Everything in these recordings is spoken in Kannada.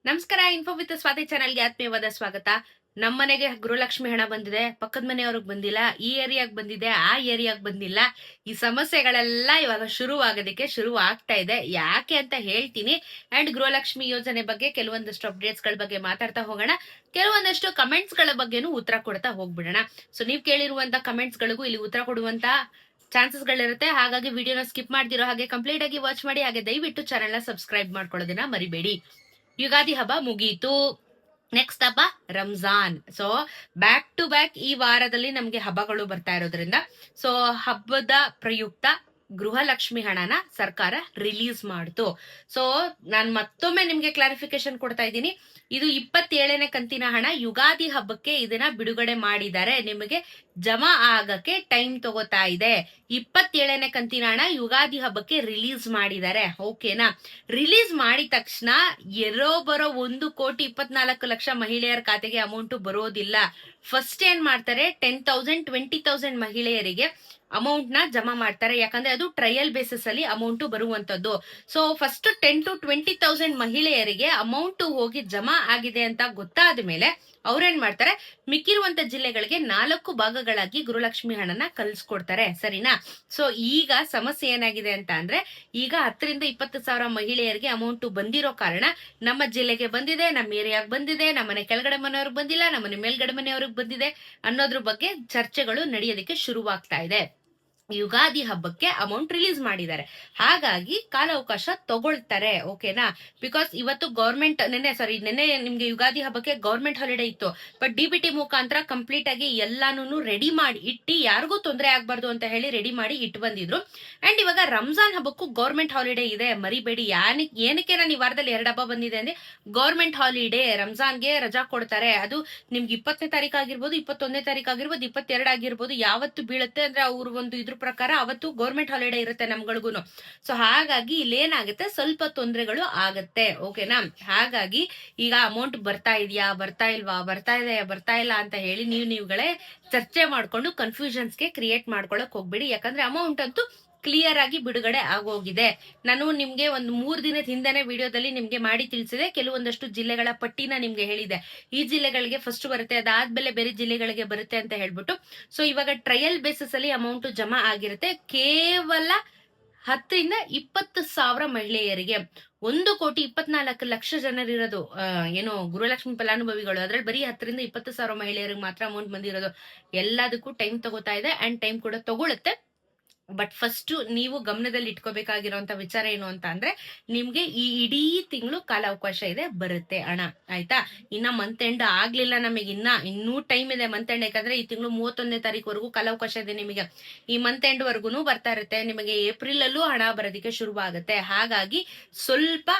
ನಮಸ್ಕಾರ. ಇನ್ಫೋ ವಿತ್ ಸ್ವಾತಿ ಚಾನಲ್ಗೆ ಆತ್ಮೀಯವಾದ ಸ್ವಾಗತ. ನಮ್ಮನೆಗೆ ಗೃಹಲಕ್ಷ್ಮಿ ಹಣ ಬಂದಿದೆ, ಪಕ್ಕದ ಮನೆಯವ್ರಿಗೆ ಬಂದಿಲ್ಲ, ಈ ಏರಿಯಾಗ್ ಬಂದಿದೆ, ಆ ಏರಿಯಾಗ್ ಬಂದಿಲ್ಲ. ಈ ಸಮಸ್ಯೆಗಳೆಲ್ಲ ಇವಾಗ ಶುರು ಆಗ್ತಾ ಇದೆ. ಯಾಕೆ ಅಂತ ಹೇಳ್ತೀನಿ. ಅಂಡ್ ಗೃಹಲಕ್ಷ್ಮಿ ಯೋಜನೆ ಬಗ್ಗೆ ಕೆಲವೊಂದಷ್ಟು ಅಪ್ಡೇಟ್ಸ್ ಗಳ ಬಗ್ಗೆ ಮಾತಾಡ್ತಾ ಹೋಗೋಣ. ಕೆಲವೊಂದಷ್ಟು ಕಮೆಂಟ್ಸ್ ಗಳ ಬಗ್ಗೆನೂ ಉತ್ತರ ಕೊಡ್ತಾ ಹೋಗ್ಬಿಡೋಣ. ಸೊ ನೀವ್ ಕೇಳಿರುವಂತ ಕಮೆಂಟ್ಸ್ ಗಳಿಗೂ ಇಲ್ಲಿ ಉತ್ತರ ಕೊಡುವಂತ ಚಾನ್ಸಸ್ ಗಳಿರುತ್ತೆ. ಹಾಗಾಗಿ ವಿಡಿಯೋನ ಸ್ಕಿಪ್ ಮಾಡ್ದಿರೋ ಹಾಗೆ ಕಂಪ್ಲೀಟ್ ಆಗಿ ವಾಚ್ ಮಾಡಿ. ಹಾಗೆ ದಯವಿಟ್ಟು ಚಾನೆಲ್ ನ ಸಬ್ಸ್ಕ್ರೈಬ್ ಮಾಡ್ಕೊಳ್ಳೋದನ್ನ ಮರಿಬೇಡಿ. ಯುಗಾದಿ ಹಬ್ಬ ಮುಗೀತು. ನೆಕ್ಸ್ಟ್ ಹಬ್ಬ Ramzan. So back to back ಈ ವಾರದಲ್ಲಿ ನಮ್ಗೆ ಹಬ್ಬಗಳು ಬರ್ತಾ ಇರೋದ್ರಿಂದ ಸೊ ಹಬ್ಬದ ಪ್ರಯುಕ್ತ ಗೃಹಲಕ್ಷ್ಮಿ ಹಣನ ಸರ್ಕಾರ ರಿಲೀಸ್ ಮಾಡ್ತು. ಸೊ ನಾನ್ ಮತ್ತೊಮ್ಮೆ ನಿಮ್ಗೆ ಕ್ಲಾರಿಫಿಕೇಶನ್ ಕೊಡ್ತಾ ಇದ್ದೀನಿ. ಇದು 27ನೇ ಕಂತಿನ ಹಣ. ಯುಗಾದಿ ಹಬ್ಬಕ್ಕೆ ಇದನ್ನ ಬಿಡುಗಡೆ ಮಾಡಿದ್ದಾರೆ. ನಿಮಗೆ ಜಮಾ ಆಗಕ್ಕೆ ಟೈಮ್ ತಗೋತಾ ಇದೆ. 27ನೇ ಕಂತಿನ ಹಣ ಯುಗಾದಿ ಹಬ್ಬಕ್ಕೆ ರಿಲೀಸ್ ಮಾಡಿದ್ದಾರೆ. ಓಕೆನಾ? ರಿಲೀಸ್ ಮಾಡಿದ ತಕ್ಷಣ ಬರೋ 1,24,00,000 ಮಹಿಳೆಯರ ಖಾತೆಗೆ ಅಮೌಂಟ್ ಬರೋದಿಲ್ಲ. ಫಸ್ಟ್ ಏನ್ ಮಾಡ್ತಾರೆ, 10,000 20,000 ಮಹಿಳೆಯರಿಗೆ ಅಮೌಂಟ್ ನ ಜಮಾ ಮಾಡ್ತಾರೆ. ಯಾಕಂದ್ರೆ ಅದು ಟ್ರಯಲ್ ಬೇಸಿಸ್ ಅಲ್ಲಿ ಅಮೌಂಟ್ ಬರುವಂತದ್ದು. ಸೊ ಫಸ್ಟ್ 10 to 20,000 ಮಹಿಳೆಯರಿಗೆ ಅಮೌಂಟ್ ಹೋಗಿ ಜಮಾ ಆಗಿದೆ ಅಂತ ಗೊತ್ತಾದ ಮೇಲೆ ಅವ್ರೇನ್ ಮಾಡ್ತಾರೆ, ಮಿಕ್ಕಿರುವಂತ ಜಿಲ್ಲೆಗಳಿಗೆ 4 ಭಾಗಗಳಾಗಿ ಗೃಹಲಕ್ಷ್ಮಿ ಹಣನ ಕಲ್ಸ್ಕೊಡ್ತಾರೆ. ಸರಿನಾ? ಸೊ ಈಗ ಸಮಸ್ಯೆ ಏನಾಗಿದೆ ಅಂತ ಅಂದ್ರೆ, ಈಗ 10,000 to 20,000 ಮಹಿಳೆಯರಿಗೆ ಅಮೌಂಟ್ ಬಂದಿರೋ ಕಾರಣ ನಮ್ಮ ಜಿಲ್ಲೆಗೆ ಬಂದಿದೆ, ನಮ್ಮ ಏರಿಯಾಗ್ ಬಂದಿದೆ, ನಮ್ಮನೆ ಕೆಳಗಡೆ ಮನೆಯವ್ರಿಗೆ ಬಂದಿಲ್ಲ, ನಮ್ಮನೆ ಮೇಲ್ಗಡೆ ಮನೆಯವ್ರಿಗೆ ಬಂದಿದೆ ಅನ್ನೋದ್ರ ಬಗ್ಗೆ ಚರ್ಚೆಗಳು ನಡೆಯೋದಕ್ಕೆ ಶುರುವಾಗ್ತಾ ಇದೆ. ಯುಗಾದಿ ಹಬ್ಬಕ್ಕೆ ಅಮೌಂಟ್ ರಿಲೀಸ್ ಮಾಡಿದ್ದಾರೆ. ಹಾಗಾಗಿ ಕಾಲಾವಕಾಶ ತಗೊಳ್ತಾರೆ. ಓಕೆನಾ? ಬಿಕಾಸ್ ಇವತ್ತು ಗೌರ್ಮೆಂಟ್ ನೆನ್ನೆ ನಿಮ್ಗೆ ಯುಗಾದಿ ಹಬ್ಬಕ್ಕೆ ಗೌರ್ಮೆಂಟ್ ಹಾಲಿಡೇ ಇತ್ತು. ಬಟ್ ಡಿಬಿಟಿ ಮುಖಾಂತರ ಕಂಪ್ಲೀಟ್ ಆಗಿ ಎಲ್ಲಾನು ರೆಡಿ ಮಾಡಿ ಇಟ್ಟು ಯಾರಿಗೂ ತೊಂದರೆ ಆಗ್ಬಾರ್ದು ಅಂತ ಹೇಳಿ ರೆಡಿ ಮಾಡಿ ಇಟ್ಟು ಬಂದಿದ್ರು. ಅಂಡ್ ಇವಾಗ ರಂಜಾನ್ ಹಬ್ಬಕ್ಕೂ ಗೌರ್ಮೆಂಟ್ ಹಾಲಿಡೇ ಇದೆ, ಮರಿಬೇಡಿ. ಏನಕ್ಕೆ ನಾನು ಈ ವಾರದಲ್ಲಿ 2 ಹಬ್ಬ ಬಂದಿದೆ ಅಂದ್ರೆ, ಗೌರ್ಮೆಂಟ್ ಹಾಲಿಡೇ ರಂಜಾನ್ಗೆ ರಜಾ ಕೊಡ್ತಾರೆ. ಅದು ನಿಮ್ಗೆ 20ನೇ ತಾರೀಕು ಆಗಿರ್ಬೋದು, 21ನೇ ತಾರೀಕು ಆಗಿರ್ಬೋದು, 22 ಆಗಿರ್ಬೋದು, ಯಾವತ್ತು ಬೀಳುತ್ತೆ ಅಂದ್ರೆ ಅವ್ರ ಒಂದು ಇದ್ರ ಪ್ರಕಾರ ಅವತ್ತು ಗೌರ್ಮೆಂಟ್ ಹಾಲಿಡೇ ಇರುತ್ತೆ ನಮ್ಗಳಿಗೂನು. ಸೊ ಹಾಗಾಗಿ ಇಲ್ಲೇನಾಗುತ್ತೆ, ಸ್ವಲ್ಪ ತೊಂದರೆಗಳು ಆಗತ್ತೆ. ಓಕೆನಾ? ಹಾಗಾಗಿ ಈಗ ಅಮೌಂಟ್ ಬರ್ತಾ ಇದೆಯಾ, ಬರ್ತಾ ಇಲ್ವಾ, ಬರ್ತಾ ಇಲ್ಲ ಅಂತ ಹೇಳಿ ನೀವುಗಳೇ ಚರ್ಚೆ ಮಾಡ್ಕೊಂಡು ಕನ್ಫ್ಯೂಷನ್ಸ್ಗೆ ಕ್ರಿಯೇಟ್ ಮಾಡ್ಕೊಳಕ್ ಹೋಗ್ಬೇಡಿ. ಯಾಕಂದ್ರೆ ಅಮೌಂಟ್ ಅಂತೂ ಕ್ಲಿಯರ್ ಆಗಿ ಬಿಡುಗಡೆ ಆಗೋಗಿದೆ. ನಾನು ನಿಮ್ಗೆ ಒಂದು 3 ದಿನದ ಹಿಂದೆನೆ ವಿಡಿಯೋದಲ್ಲಿ ನಿಮ್ಗೆ ಮಾಡಿ ತಿಳಿಸಿದೆ. ಕೆಲವೊಂದಷ್ಟು ಜಿಲ್ಲೆಗಳ ಪಟ್ಟಿನ ನಿಮ್ಗೆ ಹೇಳಿದೆ. ಈ ಜಿಲ್ಲೆಗಳಿಗೆ ಫಸ್ಟ್ ಬರುತ್ತೆ, ಅದಾದ್ಮೇಲೆ ಬೇರೆ ಜಿಲ್ಲೆಗಳಿಗೆ ಬರುತ್ತೆ ಅಂತ ಹೇಳ್ಬಿಟ್ಟು. ಸೊ ಇವಾಗ ಟ್ರಯಲ್ ಬೇಸಿಸ್ ಅಲ್ಲಿ ಅಮೌಂಟ್ ಜಮಾ ಆಗಿರುತ್ತೆ. ಕೇವಲ 10,000 to 20,000 ಮಹಿಳೆಯರಿಗೆ. 1,24,00,000 ಜನರಿರೋದು ಏನೋ ಗೃಹಲಕ್ಷ್ಮಿ ಫಲಾನುಭವಿಗಳು. ಅದ್ರಲ್ಲಿ ಬರೀ 10,000 to 20,000 ಮಹಿಳೆಯರಿಗೆ ಮಾತ್ರ ಅಮೌಂಟ್ ಬಂದಿರೋದು. ಎಲ್ಲದಕ್ಕೂ ಟೈಮ್ ತಗೋತಾ ಇದೆ ಅಂಡ್ ಟೈಮ್ ಕೂಡ ತಗೊಳುತ್ತೆ. ಬಟ್ ಫಸ್ಟ್ ನೀವು ಗಮನದಲ್ಲಿ ಇಟ್ಕೋಬೇಕಾಗಿರೋಂತ ವಿಚಾರ ಏನು ಅಂತ ಅಂದ್ರೆ, ನಿಮ್ಗೆ ಈ ಇಡೀ ತಿಂಗಳು ಕಾಲಾವಕಾಶ ಇದೆ, ಬರುತ್ತೆ ಹಣ. ಆಯ್ತಾ? ಇನ್ನ ಮಂತ್ ಎಂಡ್ ಆಗ್ಲಿಲ್ಲ, ನಮಗೆ ಇನ್ನೂ ಟೈಮ್ ಇದೆ ಮಂತ್ ಎಂಡ್. ಯಾಕಂದ್ರೆ ಈ ತಿಂಗಳು 31ನೇ ತಾರೀಕುವರೆಗೂ ಕಾಲಾವಕಾಶ ಇದೆ ನಿಮಗೆ. ಈ ಮಂತ್ ಎಂಡ್ ವರ್ಗುನು ಬರ್ತಾ ಇರುತ್ತೆ. ನಿಮಗೆ ಏಪ್ರಿಲ್ ಅಲ್ಲೂ ಹಣ ಬರೋದಕ್ಕೆ ಶುರುವಾಗುತ್ತೆ. ಹಾಗಾಗಿ ಸ್ವಲ್ಪ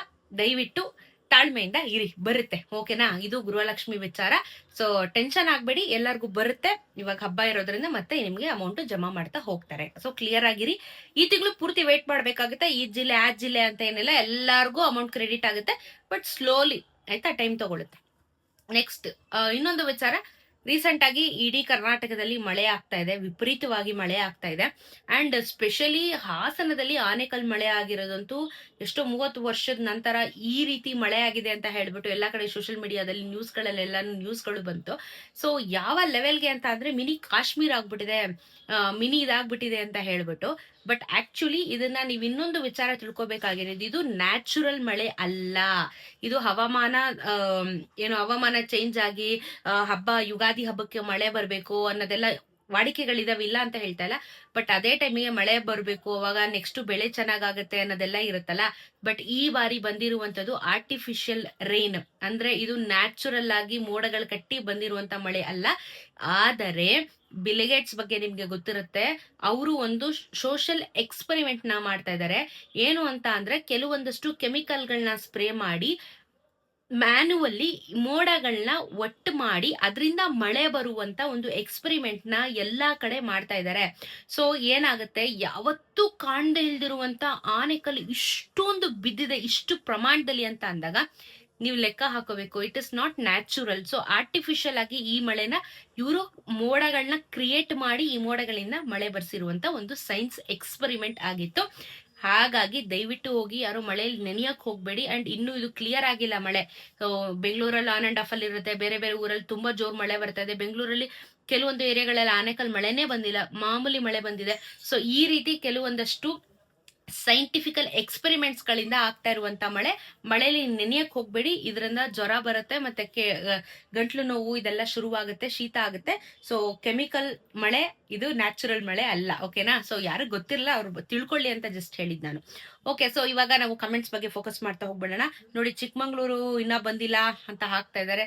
ದಯವಿಟ್ಟು ತಾಳ್ಮೆಯಿಂದ ಇರಿ, ಬರುತ್ತೆ. ಓಕೆನಾ? ಇದು ಗೃಹಲಕ್ಷ್ಮಿ ವಿಚಾರ. ಸೊ ಟೆನ್ಷನ್ ಆಗ್ಬೇಡಿ, ಎಲ್ಲರಿಗೂ ಬರುತ್ತೆ. ಇವಾಗ ಹಬ್ಬ ಇರೋದ್ರಿಂದ ಮತ್ತೆ ನಿಮ್ಗೆ ಅಮೌಂಟ್ ಜಮಾ ಮಾಡ್ತಾ ಹೋಗ್ತಾರೆ. ಸೊ ಕ್ಲಿಯರ್ ಆಗಿರಿ. ಈ ತಿಂಗಳು ಪೂರ್ತಿ ವೇಟ್ ಮಾಡ್ಬೇಕಾಗುತ್ತೆ. ಈ ಜಿಲ್ಲೆ ಆ ಜಿಲ್ಲೆ ಅಂತ ಏನಿಲ್ಲ, ಎಲ್ಲಾರ್ಗೂ ಅಮೌಂಟ್ ಕ್ರೆಡಿಟ್ ಆಗುತ್ತೆ. ಬಟ್ ಸ್ಲೋಲಿ, ಆಯ್ತಾ, ಟೈಮ್ ತಗೊಳುತ್ತೆ. ನೆಕ್ಸ್ಟ್ ಇನ್ನೊಂದು ವಿಚಾರ, ರೀಸೆಂಟ್ ಆಗಿ ಇಡೀ ಕರ್ನಾಟಕದಲ್ಲಿ ಮಳೆ ಆಗ್ತಾ ಇದೆ, ವಿಪರೀತವಾಗಿ ಮಳೆ ಆಗ್ತಾ ಇದೆ. ಅಂಡ್ ಸ್ಪೆಷಲಿ ಹಾಸನದಲ್ಲಿ ಆನೆಕಲ್ ಮಳೆ ಆಗಿರೋದಂತೂ ಎಷ್ಟೋ 30 ವರ್ಷದ ನಂತರ ಈ ರೀತಿ ಮಳೆ ಆಗಿದೆ ಅಂತ ಹೇಳ್ಬಿಟ್ಟು ಎಲ್ಲಾ ಕಡೆ ಸೋಷಿಯಲ್ ಮೀಡಿಯಾದಲ್ಲಿ ನ್ಯೂಸ್ಗಳಲ್ಲೆಲ್ಲ ನ್ಯೂಸ್ಗಳು ಬಂತು. ಸೊ ಯಾವ ಲೆವೆಲ್ಗೆ ಅಂತ ಅಂದ್ರೆ, ಮಿನಿ ಕಾಶ್ಮೀರ್ ಆಗ್ಬಿಟ್ಟಿದೆ, ಮಿನಿ ಇದಾಗ್ಬಿಟ್ಟಿದೆ ಅಂತ ಹೇಳ್ಬಿಟ್ಟು. ಬಟ್ ಆಕ್ಚುಲಿ ಇದನ್ನ ನೀವ್ ಇನ್ನೊಂದು ವಿಚಾರ ತಿಳ್ಕೊಬೇಕಾಗಿರೋದು, ಇದು ನ್ಯಾಚುರಲ್ ಮಳೆ ಅಲ್ಲ. ಇದು ಹವಾಮಾನ ಹವಾಮಾನ ಚೇಂಜ್ ಆಗಿ ಯುಗಾದಿ ಹಬ್ಬಕ್ಕೆ ಮಳೆ ಬರ್ಬೇಕು ಅನ್ನೋದೆಲ್ಲ ವಾಡಿಕೆಗಳಿದಾವೆ, ಇಲ್ಲ ಅಂತ ಹೇಳ್ತಾ ಇಲ್ಲ. ಬಟ್ ಅದೇ ಟೈಮಿಗೆ ಮಳೆ ಬರ್ಬೇಕು, ಅವಾಗ ನೆಕ್ಸ್ಟ್ ಬೆಳೆ ಚೆನ್ನಾಗಾಗತ್ತೆ ಅನ್ನೋದೆಲ್ಲ ಇರುತ್ತಲ್ಲ. ಬಟ್ ಈ ಬಾರಿ ಬಂದಿರುವಂತದ್ದು ಆರ್ಟಿಫಿಷಿಯಲ್ ರೈನ್. ಅಂದ್ರೆ ಇದು ನ್ಯಾಚುರಲ್ ಆಗಿ ಮೋಡಗಳು ಕಟ್ಟಿ ಬಂದಿರುವಂತ ಮಳೆ ಅಲ್ಲ. ಆದರೆ ಬಿಲ್ಗೇಟ್ಸ್ ಬಗ್ಗೆ ನಿಮ್ಗೆ ಗೊತ್ತಿರುತ್ತೆ. ಅವರು ಒಂದು ಸೋಷಿಯಲ್ ಎಕ್ಸ್ಪೆರಿಮೆಂಟ್ ನ ಮಾಡ್ತಾ ಇದ್ದಾರೆ. ಏನು ಅಂತ ಅಂದ್ರೆ, ಕೆಲವೊಂದಷ್ಟು ಕೆಮಿಕಲ್ಗಳನ್ನ ಸ್ಪ್ರೇ ಮಾಡಿ ಮ್ಯಾನ್ಯುವಲ್ಲಿ ಮೋಡಗಳನ್ನ ಒಟ್ಟು ಮಾಡಿ ಅದರಿಂದ ಮಳೆ ಬರುವಂತ ಒಂದು ಎಕ್ಸ್ಪೆರಿಮೆಂಟ್ ನ ಎಲ್ಲಾ ಕಡೆ ಮಾಡ್ತಾ ಇದ್ದಾರೆ. ಸೊ ಏನಾಗುತ್ತೆ, ಯಾವತ್ತೂ ಕಾಣದೇ ಇಲ್ದಿರುವಂತ ಆನೆಕಲ್ ಇಷ್ಟೊಂದು ಬಿದ್ದಿದೆ, ಇಷ್ಟು ಪ್ರಮಾಣದಲ್ಲಿ ಅಂತ ಅಂದಾಗ ನೀವು ಲೆಕ್ಕ ಹಾಕೋಬೇಕು, it is not natural. So artificial ಆಗಿ ಈ ಮಳೆನ ಇವರು ಮೋಡಗಳನ್ನ ಕ್ರಿಯೇಟ್ ಮಾಡಿ ಈ ಮೋಡಗಳಿಂದ ಮಳೆ ಬರ್ಸಿರುವಂತ ಒಂದು ಸೈನ್ಸ್ ಎಕ್ಸ್ಪೆರಿಮೆಂಟ್ ಆಗಿತ್ತು. ಹಾಗಾಗಿ ದಯವಿಟ್ಟು ಹೋಗಿ ಯಾರು ಮಳೆಯಲ್ಲಿ ನೆನೆಯಕ್ ಹೋಗ್ಬೇಡಿ. ಅಂಡ್ ಇನ್ನು ಇದು ಕ್ಲಿಯರ್ ಆಗಿಲ್ಲ ಮಳೆ. ಸೊ ಬೆಂಗಳೂರಲ್ಲಿ ಆನ್ ಅಂಡ್ ಆಫ್ ಅಲ್ಲಿ ಇರುತ್ತೆ, ಬೇರೆ ಬೇರೆ ಊರಲ್ಲಿ ತುಂಬಾ ಜೋರ್ ಮಳೆ ಬರ್ತಾ ಇದೆ. ಬೆಂಗಳೂರಲ್ಲಿ ಕೆಲವೊಂದು ಏರಿಯಾಗಳಲ್ಲಿ ಆನೆಕಲ್ ಮಳೆನೇ ಬಂದಿಲ್ಲ, ಮಾಮೂಲಿ ಮಳೆ ಬಂದಿದೆ. ಸೊ ಈ ರೀತಿ ಕೆಲವೊಂದಷ್ಟು ಸೈಂಟಿಫಿಕಲ್ ಎಕ್ಸ್ಪೆರಿಮೆಂಟ್ಸ್ ಗಳಿಂದ ಆಗ್ತಾ ಇರುವಂತ ಮಳೆಯಲ್ಲಿ ನೆನೆಯಕ್ ಹೋಗ್ಬೇಡಿ. ಇದರಿಂದ ಜ್ವರ ಬರುತ್ತೆ, ಮತ್ತೆ ಗಂಟ್ಲು ನೋವು ಇದೆಲ್ಲ ಶುರುವಾಗುತ್ತೆ, ಶೀತ ಆಗುತ್ತೆ. ಸೊ ಕೆಮಿಕಲ್ ಮಳೆ ಇದು ನ್ಯಾಚುರಲ್ ಮಳೆ ಅಲ್ಲ. ಓಕೆನಾ? ಸೊ ಯಾರು ಗೊತ್ತಿರಲ್ಲ ಅವ್ರು ತಿಳ್ಕೊಳ್ಳಿ ಅಂತ ಜಸ್ಟ್ ಹೇಳಿದ್ ನಾನು. ಓಕೆ, ಸೊ ಇವಾಗ ನಾವು ಕಮೆಂಟ್ಸ್ ಬಗ್ಗೆ ಫೋಕಸ್ ಮಾಡ್ತಾ ಹೋಗ್ಬಿಡೋಣ. ನೋಡಿ, ಚಿಕ್ಕಮಂಗ್ಳೂರು ಇನ್ನ ಬಂದಿಲ್ಲ ಅಂತ ಹಾಕ್ತಾ ಇದಾರೆ.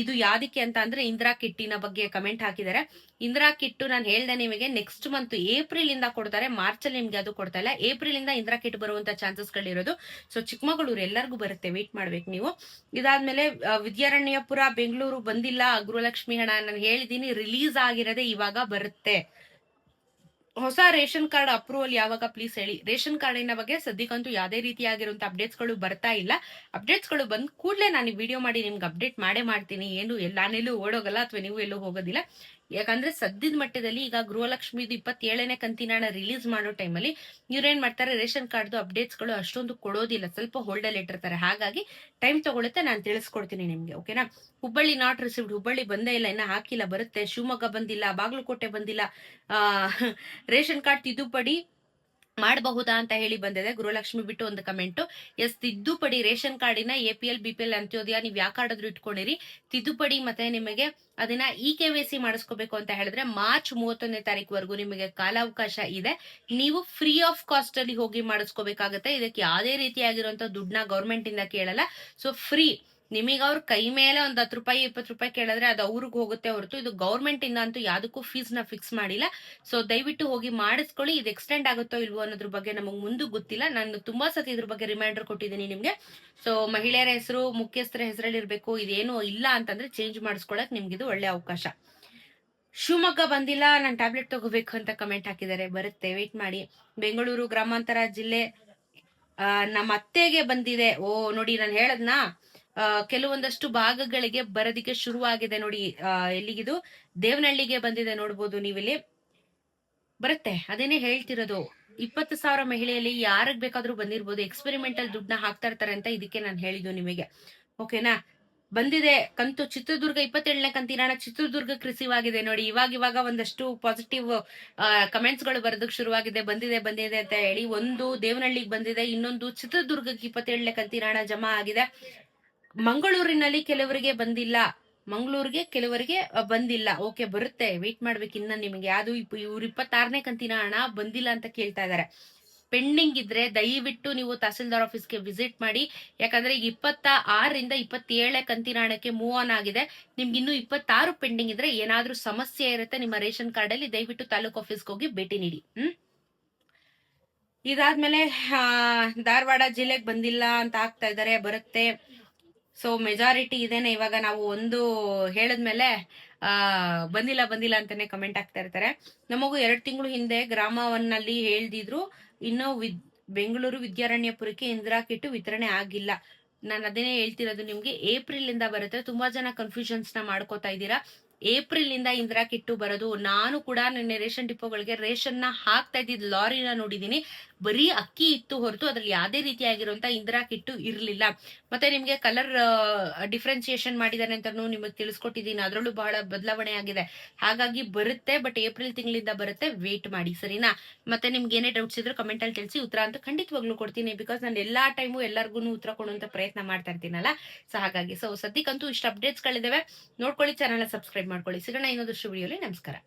ಇದು ಯಾದಕ್ಕೆ ಅಂತ ಅಂದ್ರೆ ಇಂದಿರಾ ಕಿಟ್ಟಿನ ಬಗ್ಗೆ ಕಮೆಂಟ್ ಹಾಕಿದ್ದಾರೆ. ಇಂದಿರಾ ಕಿಟ್ಟು ನಾನು ಹೇಳ್ದೆ ನಿಮಗೆ ನೆಕ್ಸ್ಟ್ ಮಂತ್ ಏಪ್ರಿಲ್ ಇಂದ ಕೊಡ್ತಾರೆ, ಮಾರ್ಚ್ ಅಲ್ಲಿ ನಿಮ್ಗೆ ಅದು ಕೊಡ್ತಾ ಇಲ್ಲ. ಏಪ್ರಿಲ್ ಇಂದ ಇಂದಿರಾ ಕಿಟ್ ಬರುವಂತ ಚಾನ್ಸಸ್ ಗಳಿರೋದು. ಸೊ ಚಿಕ್ಕಮಗಳೂರು ಎಲ್ಲರಿಗೂ ಬರುತ್ತೆ, ವೇಟ್ ಮಾಡ್ಬೇಕು ನೀವು. ಇದಾದ್ಮೇಲೆ ವಿದ್ಯಾರಣ್ಯಪುರ ಬೆಂಗಳೂರು ಬಂದಿಲ್ಲ ಗೃಹಲಕ್ಷ್ಮಿ ಹಣ ನಾನು ಹೇಳಿದೀನಿ, ರಿಲೀಸ್ ಆಗಿರೋದೇ ಇವಾಗ ಬರುತ್ತೆ. ಹೊಸ ರೇಷನ್ ಕಾರ್ಡ್ ಅಪ್ರೂವಲ್ ಯಾವಾಗ ಪ್ಲೀಸ್ ಹೇಳಿ. ರೇಷನ್ ಕಾರ್ಡಿನ ಬಗ್ಗೆ ಸದ್ಯಕ್ಕಂತೂ ಯಾವುದೇ ರೀತಿಯಾಗಿರುವಂತ ಅಪ್ಡೇಟ್ಸ್ ಗಳು ಬರ್ತಾ ಇಲ್ಲ. ಅಪ್ಡೇಟ್ಸ್ ಗಳು ಬಂದ್ ಕೂಡಲೇ ನಾನು ವಿಡಿಯೋ ಮಾಡಿ ನಿಮ್ಗೆ ಅಪ್ಡೇಟ್ ಮಾಡೇ ಮಾಡ್ತೀನಿ. ಏನು ನಾನೆಲ್ಲೂ ಓಡೋಗಲ್ಲ ಅಥವಾ ನೀವು ಎಲ್ಲೂ ಹೋಗೋದಿಲ್ಲ. ಯಾಕಂದ್ರೆ ಸದ್ಯದ ಮಟ್ಟದಲ್ಲಿ ಈಗ ಗೃಹಲಕ್ಷ್ಮಿದು 27ನೇ ಕಂತಿನ ಹಣ ರಿಲೀಸ್ ಮಾಡೋ ಟೈಮಲ್ಲಿ ಇವ್ರೇನ್ ಮಾಡ್ತಾರೆ, ರೇಷನ್ ಕಾರ್ಡ್ದು ಅಪ್ಡೇಟ್ಸ್ ಗಳು ಅಷ್ಟೊಂದು ಕೊಡೋದಿಲ್ಲ, ಸ್ವಲ್ಪ ಹೋಲ್ಡಲ್ಲಿ ಇಟ್ಟಿರ್ತಾರೆ. ಹಾಗಾಗಿ ಟೈಮ್ ತಗೊಳುತ್ತೆ, ನಾನು ತಿಳಿಸ್ಕೊಡ್ತೀನಿ ನಿಮ್ಗೆ. ಓಕೆನಾ? ಹುಬ್ಬಳ್ಳಿ ನಾಟ್ ರಿಸೀವ್ಡ್, ಹುಬ್ಬಳ್ಳಿ ಬಂದೇ ಇಲ್ಲ, ಇನ್ನ ಹಾಕಿಲ್ಲ, ಬರುತ್ತೆ. ಶಿವಮೊಗ್ಗ ಬಂದಿಲ್ಲ, ಬಾಗಲಕೋಟೆ ಬಂದಿಲ್ಲ. ರೇಷನ್ ಕಾರ್ಡ್ ತಿದ್ದುಪಡಿ ಮಾಡಬಹುದಾ ಅಂತ ಹೇಳಿ ಬಂದಿದೆ. ಗೃಹಲಕ್ಷ್ಮಿ ಬಿಟ್ಟು ಒಂದು ಕಮೆಂಟ್. ಎಸ್, ತಿದ್ದುಪಡಿ ರೇಷನ್ ಕಾರ್ಡಿನ APL BPL ಅಂತ್ಯೋದಯ ನೀವ್ ಯಾವ ಕಾರ್ಡ್ ಆದ್ರೂ ಇಟ್ಕೊಂಡಿರಿ, ತಿದ್ದುಪಡಿ ಮತ್ತೆ ನಿಮಗೆ ಅದನ್ನ KYC ಮಾಡಿಸ್ಕೋಬೇಕು ಅಂತ ಹೇಳಿದ್ರೆ ಮಾರ್ಚ್ 31ನೇ ತಾರೀಕುವರೆಗೂ ನಿಮಗೆ ಕಾಲಾವಕಾಶ ಇದೆ. ನೀವು ಫ್ರೀ ಆಫ್ ಕಾಸ್ಟ್ ಅಲ್ಲಿ ಹೋಗಿ ಮಾಡಿಸ್ಕೋಬೇಕಾಗತ್ತೆ. ಇದಕ್ಕೆ ಯಾವುದೇ ರೀತಿಯಾಗಿರುವಂತ ದುಡ್ಡನ್ನ ಗೌರ್ಮೆಂಟ್ ಇಂದ ಕೇಳಲ್ಲ. So free. ನಿಮಗೆ ಅವ್ರ ಕೈ ಮೇಲೆ ಒಂದ್ 10 ರೂಪಾಯಿ 20 ರೂಪಾಯಿ ಕೇಳಿದ್ರೆ ಅದು ಅವ್ರಿಗೆ ಹೋಗುತ್ತೆ ಹೊರತು ಇದು ಗೌರ್ಮೆಂಟ್ ಇಂದ ಅಂತೂ ಯಾವ್ದಕ್ಕೂ ಫೀಸ್ ನ ಫಿಕ್ಸ್ ಮಾಡಿಲ್ಲ. ಸೊ ದಯವಿಟ್ಟು ಹೋಗಿ ಮಾಡಿಸ್ಕೊಳ್ಳಿ. ಇದು ಎಕ್ಸ್ಟೆಂಡ್ ಆಗುತ್ತೋ ಇಲ್ವೋ ಅನ್ನೋದ್ರ ಬಗ್ಗೆ ನಮಗ್ ಮುಂದೆ ಗೊತ್ತಿಲ್ಲ. ನಾನು ತುಂಬಾ ಸತಿ ಇದ್ರ ಬಗ್ಗೆ ರಿಮೈಂಡರ್ ಕೊಟ್ಟಿದ್ದೀನಿ ನಿಮ್ಗೆ. ಸೊ ಮಹಿಳೆಯರ ಹೆಸರು ಮುಖ್ಯಸ್ಥರ ಹೆಸರಲ್ಲಿ ಇರ್ಬೇಕು, ಇದೇನು ಇಲ್ಲ ಅಂತಂದ್ರೆ ಚೇಂಜ್ ಮಾಡಿಸ್ಕೊಳಕ್ ನಿಮ್ಗಿದು ಒಳ್ಳೆ ಅವಕಾಶ. ಶಿವಮೊಗ್ಗ ಬಂದಿಲ್ಲ, ನಾನು ಟ್ಯಾಬ್ಲೆಟ್ ತಗೋಬೇಕು ಅಂತ ಕಮೆಂಟ್ ಹಾಕಿದ್ದಾರೆ. ಬರುತ್ತೆ, ವೇಟ್ ಮಾಡಿ. ಬೆಂಗಳೂರು ಗ್ರಾಮಾಂತರ ಜಿಲ್ಲೆ ನಮ್ಮ ಅತ್ತೆಗೆ ಬಂದಿದೆ. ಓ ನೋಡಿ, ನಾನು ಹೇಳದ್ನಾ, ಕೆಲವೊಂದಷ್ಟು ಭಾಗಗಳಿಗೆ ಬರೋದಿಕ್ಕೆ ಶುರುವಾಗಿದೆ ನೋಡಿ. ಎಲ್ಲಿಗಿದು ದೇವನಹಳ್ಳಿಗೆ ಬಂದಿದೆ, ನೋಡ್ಬೋದು ನೀವಿಲ್ಲಿ. ಬರುತ್ತೆ, ಅದೇನೆ ಹೇಳ್ತಿರೋದು. 20,000 ಮಹಿಳೆಯಲ್ಲಿ ಯಾರಿಗ್ ಬೇಕಾದ್ರೂ ಬಂದಿರ್ಬೋದು. ಎಕ್ಸ್ಪೆರಿಮೆಂಟಲ್ ದುಡ್ಡನ್ನ ಹಾಕ್ತಾ ಇರ್ತಾರೆ ಅಂತ ಇದಕ್ಕೆ ನಾನು ಹೇಳಿದ್ದು ನಿಮಗೆ. ಓಕೆನಾ? ಬಂದಿದೆ ಕಂತು. ಚಿತ್ರದುರ್ಗ 27ನೇ ಕಂತಿನ ಹಣ ಚಿತ್ರದುರ್ಗಕ್ಕೆ ರಿಸೀವ್ ಆಗಿದೆ ನೋಡಿ. ಇವಾಗ ಒಂದಷ್ಟು ಪಾಸಿಟಿವ್ ಕಮೆಂಟ್ಸ್ ಗಳು ಬರೋದಕ್ಕೆ ಶುರುವಾಗಿದೆ. ಬಂದಿದೆ ಅಂತ ಹೇಳಿ. ಒಂದು ದೇವನಹಳ್ಳಿಗೆ ಬಂದಿದೆ, ಇನ್ನೊಂದು ಚಿತ್ರದುರ್ಗಕ್ಕೆ 27ನೇ ಕಂತಿನ ಹಣ ಜಮಾ ಆಗಿದೆ. ಮಂಗಳೂರಿನಲ್ಲಿ ಕೆಲವರಿಗೆ ಬಂದಿಲ್ಲ, ಮಂಗಳೂರಿಗೆ ಕೆಲವರಿಗೆ ಬಂದಿಲ್ಲ. ಓಕೆ, ಬರುತ್ತೆ, ವೇಟ್ ಮಾಡ್ಬೇಕು ಇನ್ನ ನಿಮಗೆ. ಯಾವ್ದು ಇವ್ರು 26ನೇ ಕಂತಿನ ಹಣ ಬಂದಿಲ್ಲ ಅಂತ ಕೇಳ್ತಾ ಇದಾರೆ. ಪೆಂಡಿಂಗ್ ಇದ್ರೆ ದಯವಿಟ್ಟು ನೀವು ತಹಸೀಲ್ದಾರ್ ಆಫೀಸ್ಗೆ ವಿಸಿಟ್ ಮಾಡಿ. ಯಾಕಂದ್ರೆ ಈಗ 26ರಿಂದ 27ನೇ ಕಂತಿನ ಹಣಕ್ಕೆ ಮೂವ್ ಆನ್ ಆಗಿದೆ. ನಿಮ್ಗೆ ಇನ್ನು 26 ಪೆಂಡಿಂಗ್ ಇದ್ರೆ ಏನಾದ್ರೂ ಸಮಸ್ಯೆ ಇರುತ್ತೆ ನಿಮ್ಮ ರೇಷನ್ ಕಾರ್ಡ್ ಅಲ್ಲಿ, ದಯವಿಟ್ಟು ತಾಲೂಕ್ ಆಫೀಸ್ಗೆ ಹೋಗಿ ಭೇಟಿ ನೀಡಿ. ಇದಾದ್ಮೇಲೆ ಧಾರವಾಡ ಜಿಲ್ಲೆಗೆ ಬಂದಿಲ್ಲ ಅಂತ ಆಗ್ತಾ ಇದಾರೆ. ಬರುತ್ತೆ. ಸೊ ಮೆಜಾರಿಟಿ ಇದೇನೆ. ಇವಾಗ ನಾವು ಒಂದು ಹೇಳದ್ಮೇಲೆ ಬಂದಿಲ್ಲ ಅಂತಾನೆ ಕಮೆಂಟ್ ಆಗ್ತಾ ಇರ್ತಾರೆ. ನಮಗೂ 2 ತಿಂಗಳು ಹಿಂದೆ ಗ್ರಾಮವನ್ನಲ್ಲಿ ಹೇಳ್ದಿದ್ರು, ಇನ್ನು ಬೆಂಗಳೂರು ವಿದ್ಯಾರಣ್ಯಪುರಕ್ಕೆ ಇಂದಿರಾ ಕಿಟ್ ವಿತರಣೆ ಆಗಿಲ್ಲ. ನಾನು ಅದನ್ನೇ ಹೇಳ್ತಿರೋದು ನಿಮ್ಗೆ. ಏಪ್ರಿಲ್ ಇಂದ ಬರುತ್ತೆ. ತುಂಬಾ ಜನ ಕನ್ಫ್ಯೂಷನ್ಸ್ ನ ಮಾಡ್ಕೋತಾ ಇದ್ದೀರಾ. ಏಪ್ರಿಲ್ ಇಂದ ಇಂದಿರಾ ಕಿಟ್ಟು ಬರೋದು. ನಾನು ಕೂಡ ನಿನ್ನೆ ರೇಷನ್ ಡಿಪೋಗಳಿಗೆ ರೇಷನ್ ನ ಹಾಕ್ತಾ ಇದ್ದಿದ್ ಲಾರಿನ ನೋಡಿದೀನಿ. ಬರೀ ಅಕ್ಕಿ ಇತ್ತು ಹೊರತು ಅದ್ರಲ್ಲಿ ಯಾವ್ದೇ ರೀತಿಯಾಗಿರುವಂತ ಇಂದಿರಾ ಕಿಟ್ಟು ಇರ್ಲಿಲ್ಲ. ಮತ್ತೆ ನಿಮ್ಗೆ ಕಲರ್ ಡಿಫ್ರೆನ್ಸಿಯೇಷನ್ ಮಾಡಿದಾರೆ ಅಂತ ನಿಮಗೆ ತಿಳಿಸ್ಕೊಟ್ಟಿದ್ದೀನಿ. ಅದ್ರಲ್ಲೂ ಬಹಳ ಬದಲಾವಣೆ ಆಗಿದೆ. ಹಾಗಾಗಿ ಬರುತ್ತೆ, ಬಟ್ ಏಪ್ರಿಲ್ ತಿಂಗಳಿಂದ ಬರುತ್ತೆ, ವೇಟ್ ಮಾಡಿ, ಸರಿನಾ? ಮತ್ತೆ ನಿಮ್ಗೆ ಏನೇ ಡೌಟ್ಸ್ ಇದ್ರು ಕಮೆಂಟ್ ಅಲ್ಲಿ ತಿಳಿಸಿ, ಉತ್ತರ ಅಂತೂ ಖಂಡಿತವಾಗ್ಲೂ ಕೊಡ್ತೀನಿ. ಬಿಕಾಸ್ ನಾನು ಎಲ್ಲಾ ಟೈಮು ಎಲ್ಲರಿಗೂ ಉತ್ತರ ಕೊಡುವಂತ ಪ್ರಯತ್ನ ಮಾಡ್ತಾ ಇರ್ತೀನಲ್ಲ. ಸೊ ಹಾಗಾಗಿ ಸದ್ಯಕ್ಕಂತೂ ಇಷ್ಟು ಅಪ್ಡೇಟ್ಸ್ ಗಳಿದಾವೆ. ನೋಡ್ಕೊಳ್ಳಿ, ಚಾನಲ್ ಸಬ್ಸ್ಕ್ರೈಬ್ ಮಾಡ್ಕೊಳ್ಳಿ. ಸಿಗೋಣ ಇನ್ನೊಂದಷ್ಟು ವಿಡಿಯೋಲಿ. ನಮಸ್ಕಾರ.